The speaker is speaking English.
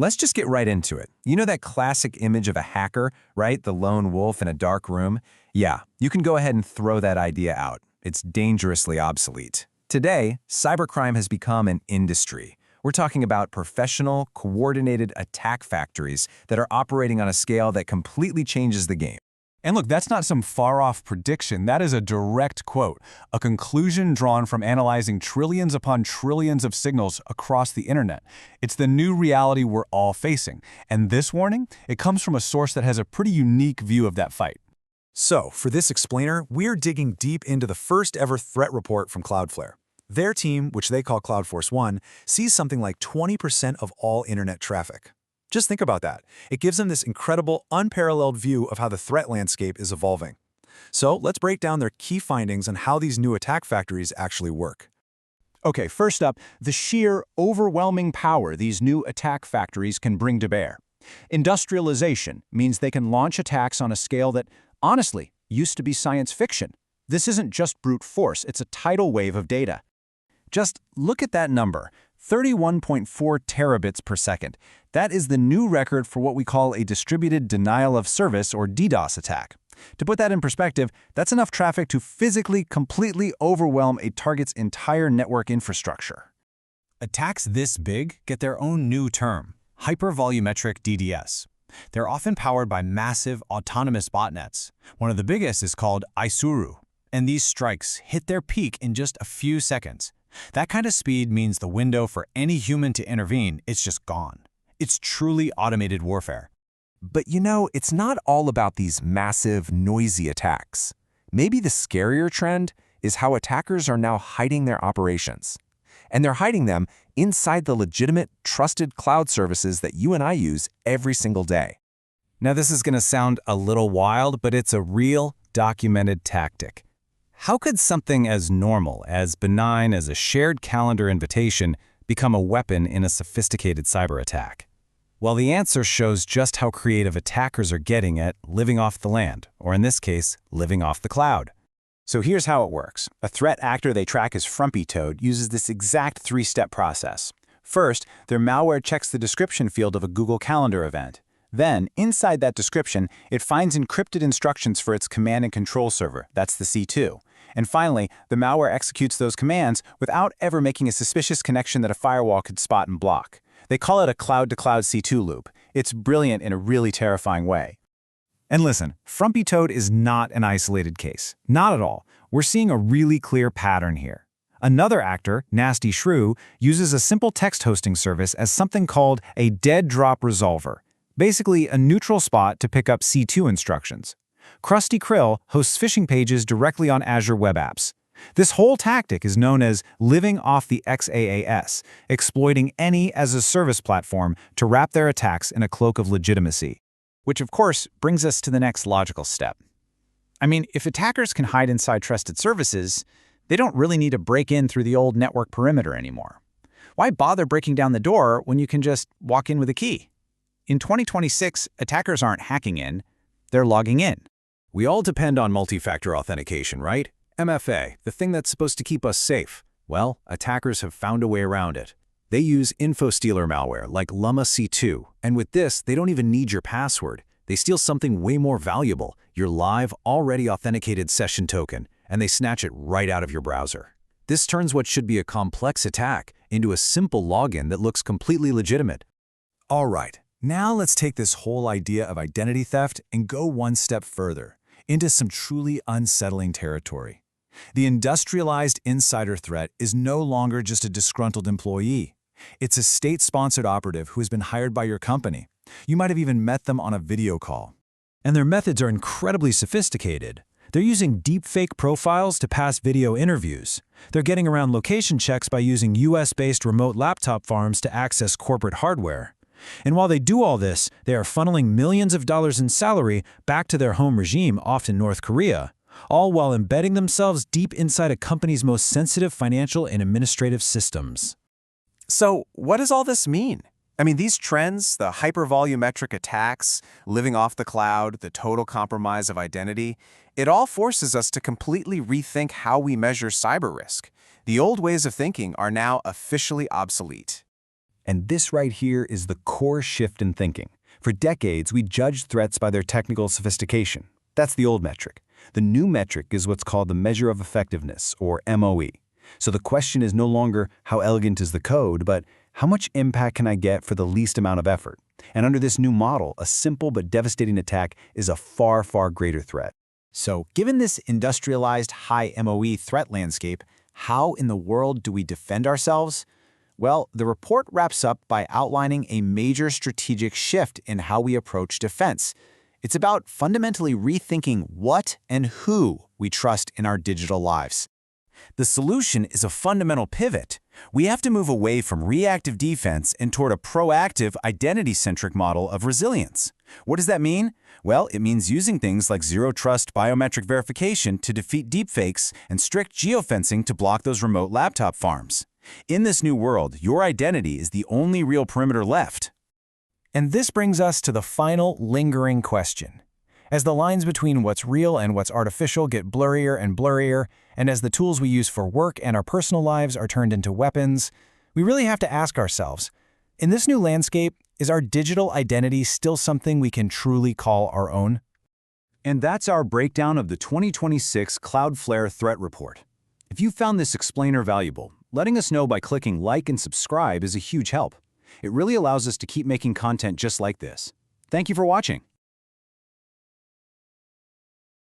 Let's just get right into it. You know that classic image of a hacker, right? The lone wolf in a dark room? Yeah, you can go ahead and throw that idea out. It's dangerously obsolete. Today, cybercrime has become an industry. We're talking about professional, coordinated attack factories that are operating on a scale that completely changes the game. And look, that's not some far-off prediction. That is a direct quote, a conclusion drawn from analyzing trillions upon trillions of signals across the internet. It's the new reality we're all facing. And this warning, it comes from a source that has a pretty unique view of that fight. So, for this explainer, we're digging deep into the first ever threat report from Cloudflare. Their team, which they call CloudForce One, sees something like 20% of all internet traffic. Just think about that. It gives them this incredible, unparalleled view of how the threat landscape is evolving. So let's break down their key findings on how these new attack factories actually work. Okay, first up, the sheer, overwhelming power these new attack factories can bring to bear. Industrialization means they can launch attacks on a scale that, honestly, used to be science fiction. This isn't just brute force, it's a tidal wave of data. Just look at that number, 31.4 terabits per second. That is the new record for what we call a distributed denial of service or DDoS attack. To put that in perspective, that's enough traffic to physically, completely overwhelm a target's entire network infrastructure. Attacks this big get their own new term, hypervolumetric DDoS. They're often powered by massive, autonomous botnets. One of the biggest is called Isuru, and these strikes hit their peak in just a few seconds. That kind of speed means the window for any human to intervene is just gone. It's truly automated warfare. But you know, it's not all about these massive, noisy attacks. Maybe the scarier trend is how attackers are now hiding their operations. And they're hiding them inside the legitimate, trusted cloud services that you and I use every single day. Now, this is going to sound a little wild, but it's a real, documented tactic. How could something as normal, as benign as a shared calendar invitation become a weapon in a sophisticated cyber attack? Well, the answer shows just how creative attackers are getting at living off the land, or in this case, living off the cloud. So here's how it works. A threat actor they track as FrumpyToad uses this exact three-step process. First, their malware checks the description field of a Google Calendar event. Then, inside that description, it finds encrypted instructions for its command and control server, that's the C2. And finally, the malware executes those commands without ever making a suspicious connection that a firewall could spot and block. They call it a cloud-to-cloud C2 loop. It's brilliant in a really terrifying way. And listen, FrumpyToad is not an isolated case. Not at all. We're seeing a really clear pattern here. Another actor, Nasty Shrew, uses a simple text hosting service as something called a dead drop resolver, basically a neutral spot to pick up C2 instructions. Krusty Krill hosts phishing pages directly on Azure Web Apps. This whole tactic is known as living off the XaaS, exploiting any as-a-service platform to wrap their attacks in a cloak of legitimacy. Which, of course, brings us to the next logical step. I mean, if attackers can hide inside trusted services, they don't really need to break in through the old network perimeter anymore. Why bother breaking down the door when you can just walk in with a key? In 2026, attackers aren't hacking in, they're logging in. We all depend on multi-factor authentication, right? MFA, the thing that's supposed to keep us safe. Well, attackers have found a way around it. They use info-stealer malware like Llama C2, and with this, they don't even need your password. They steal something way more valuable, your live, already authenticated session token, and they snatch it right out of your browser. This turns what should be a complex attack into a simple login that looks completely legitimate. All right, now let's take this whole idea of identity theft and go one step further, into some truly unsettling territory. The industrialized insider threat is no longer just a disgruntled employee. It's a state-sponsored operative who has been hired by your company. You might have even met them on a video call. And their methods are incredibly sophisticated. They're using deepfake profiles to pass video interviews. They're getting around location checks by using US-based remote laptop farms to access corporate hardware. And while they do all this, they are funneling millions of dollars in salary back to their home regime, often North Korea, all while embedding themselves deep inside a company's most sensitive financial and administrative systems. So what does all this mean? I mean, these trends, the hypervolumetric attacks, living off the cloud, the total compromise of identity, it all forces us to completely rethink how we measure cyber risk. The old ways of thinking are now officially obsolete. And this right here is the core shift in thinking. For decades, we judged threats by their technical sophistication. That's the old metric. The new metric is what's called the measure of effectiveness, or MOE. So the question is no longer how elegant is the code, but how much impact can I get for the least amount of effort? And under this new model, a simple but devastating attack is a far, far greater threat. So, given this industrialized high MOE threat landscape, how in the world do we defend ourselves? Well, the report wraps up by outlining a major strategic shift in how we approach defense. It's about fundamentally rethinking what and who we trust in our digital lives. The solution is a fundamental pivot. We have to move away from reactive defense and toward a proactive, identity-centric model of resilience. What does that mean? Well, it means using things like zero-trust biometric verification to defeat deepfakes and strict geofencing to block those remote laptop farms. In this new world, your identity is the only real perimeter left. And this brings us to the final lingering question. As the lines between what's real and what's artificial get blurrier and blurrier, and as the tools we use for work and our personal lives are turned into weapons, we really have to ask ourselves, in this new landscape, is our digital identity still something we can truly call our own? And that's our breakdown of the 2026 Cloudflare Threat Report. If you found this explainer valuable, letting us know by clicking like and subscribe is a huge help. It really allows us to keep making content just like this. Thank you for watching.